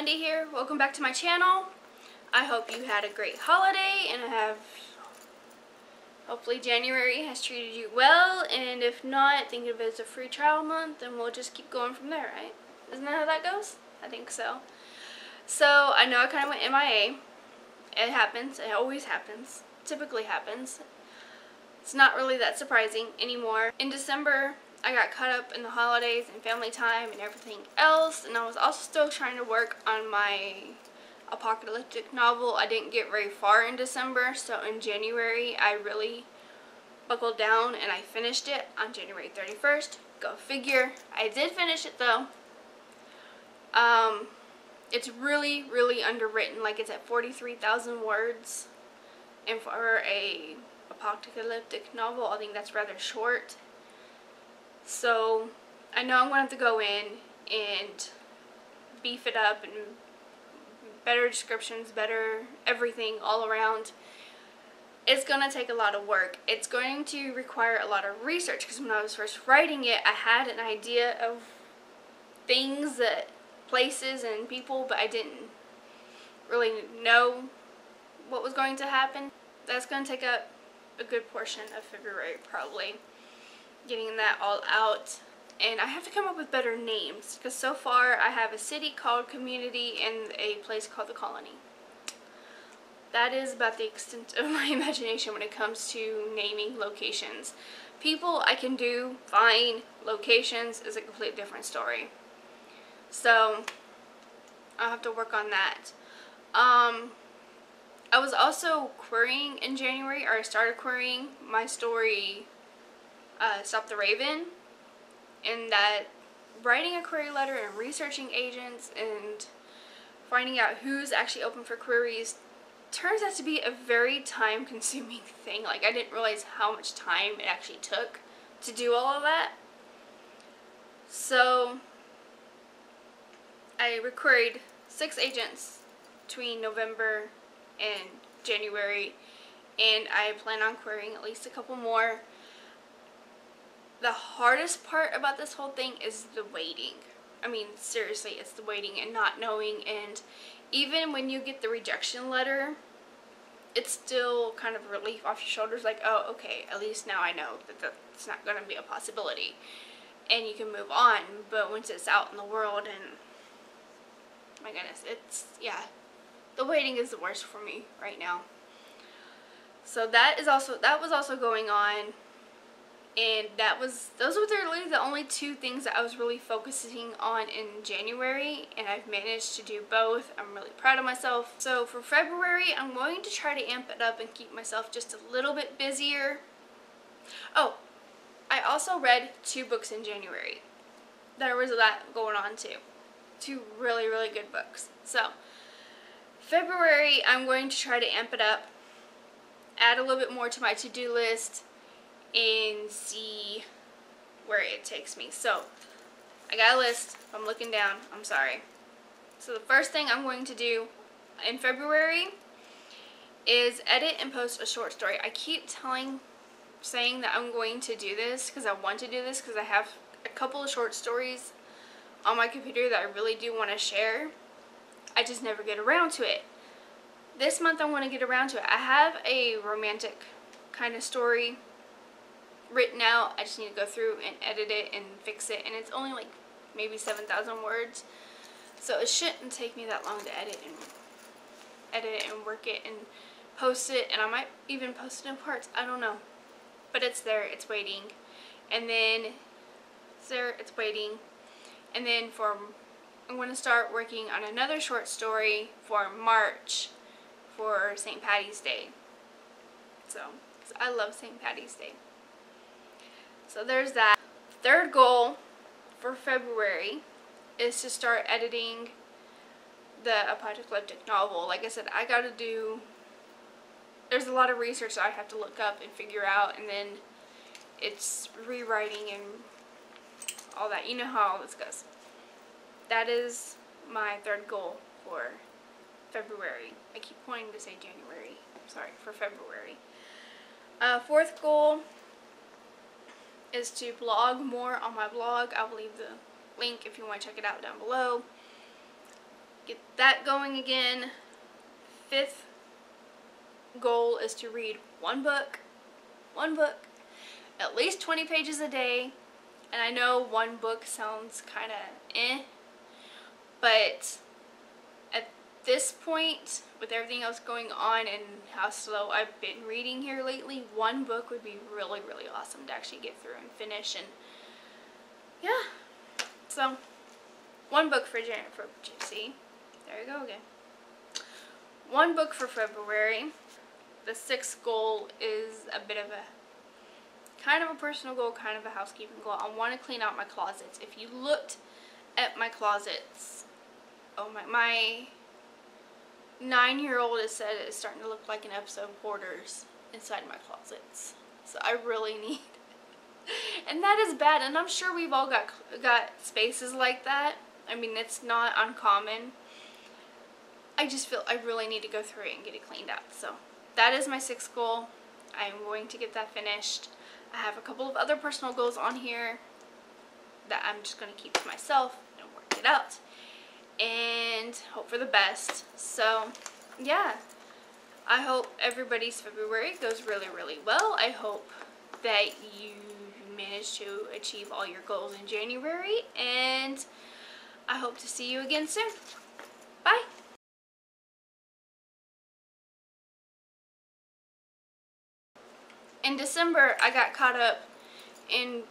Wendy here. Welcome back to my channel. I hope you had a great holiday and hopefully January has treated you well, and if not, think of it as a free trial month and we'll just keep going from there, right? Isn't that how that goes? I think so. So I know I kind of went MIA. It happens. It always happens. Typically happens. It's not really that surprising anymore. In December, I got caught up in the holidays and family time and everything else, and I was also still trying to work on my apocalyptic novel. I didn't get very far in December, so in January I really buckled down and I finished it on January 31st. Go figure. I did finish it though. It's really, really underwritten. Like, it's at 43,000 words, and for a apocalyptic novel, I think that's rather short. So I know I'm going to have to go in and beef it up and better descriptions, better everything all around. It's going to take a lot of work. It's going to require a lot of research, because when I was first writing it, I had an idea of things, that places and people, but I didn't really know what was going to happen. That's going to take up a good portion of February, probably, getting that all out. And I have to come up with better names, because so far I have a city called Community and a place called The Colony. That is about the extent of my imagination when it comes to naming locations. People I can do fine. Locations is a completely different story. So I'll have to work on that. I was also querying in January, or I started querying my story, Stop the Raven, and that writing a query letter and researching agents and finding out who's actually open for queries turns out to be a very time-consuming thing. Like, I didn't realize how much time it actually took to do all of that. So I queried 6 agents between November and January, and I plan on querying at least a couple more. The hardest part about this whole thing is the waiting. I mean, seriously, it's the waiting and not knowing, and even when you get the rejection letter, it's still kind of a relief off your shoulders, like, oh, okay, at least now I know that that's not going to be a possibility, and you can move on. But once it's out in the world, and my goodness, yeah, the waiting is the worst for me right now. So that was also going on, and those were literally the only 2 things that I was really focusing on in January, and I've managed to do both. I'm really proud of myself. So for February, I'm going to try to amp it up and keep myself just a little bit busier. Oh, I also read 2 books in January. There was that going on too. 2 really, really good books. So February, I'm going to try to amp it up, add a little bit more to my to-do list, and see where it takes me. So I got a list. If I'm looking down, I'm sorry. So the first thing I'm going to do in February is edit and post a short story. I keep saying that I'm going to do this because I want to do this, because I have a couple of short stories on my computer that I really do want to share. I just never get around to it. This month I want to get around to it. I have a romantic kind of story written out. I just need to go through and edit it and fix it, and it's only like maybe 7,000 words, so it shouldn't take me that long to edit it and work it and post it, and I might even post it in parts, I don't know, but it's there, it's waiting. And then it's there, it's waiting. And then I'm going to start working on another short story for March for St. Patty's Day. So, 'cause I love St. Patty's Day. So there's that. Third goal for February is to start editing the apocalyptic novel. Like I said, there's a lot of research that I have to look up and figure out, and then it's rewriting and all that. You know how all this goes. That is my 3rd goal for February. I keep wanting to say January. Sorry, for February. 4th goal is to blog more on my blog. I'll leave the link if you want to check it out down below. get that going again. 5th goal is to read one book, at least 20 pages a day. And I know one book sounds kind of but at this point, with everything else going on and how slow I've been reading here lately, one book would be really, really awesome to actually get through and finish. And yeah, so one book for see, there you go again. One book for February. The 6th goal is a bit of a kind of a personal goal, kind of a housekeeping goal. I want to clean out my closets. If you looked at my closets, oh my 9-year-old has said it's starting to look like an episode of Hoarders inside my closets. So I really need, and that is bad. And I'm sure we've all got spaces like that. I mean, it's not uncommon. I just feel I really need to go through it and get it cleaned out. So that is my 6th goal. I'm going to get that finished. I have a couple of other personal goals on here that I'm just going to keep to myself and work it out and hope for the best. So yeah, I hope everybody's February goes really, really well. I hope that you manage to achieve all your goals in January, and I hope to see you again soon. Bye. In December, I got caught up in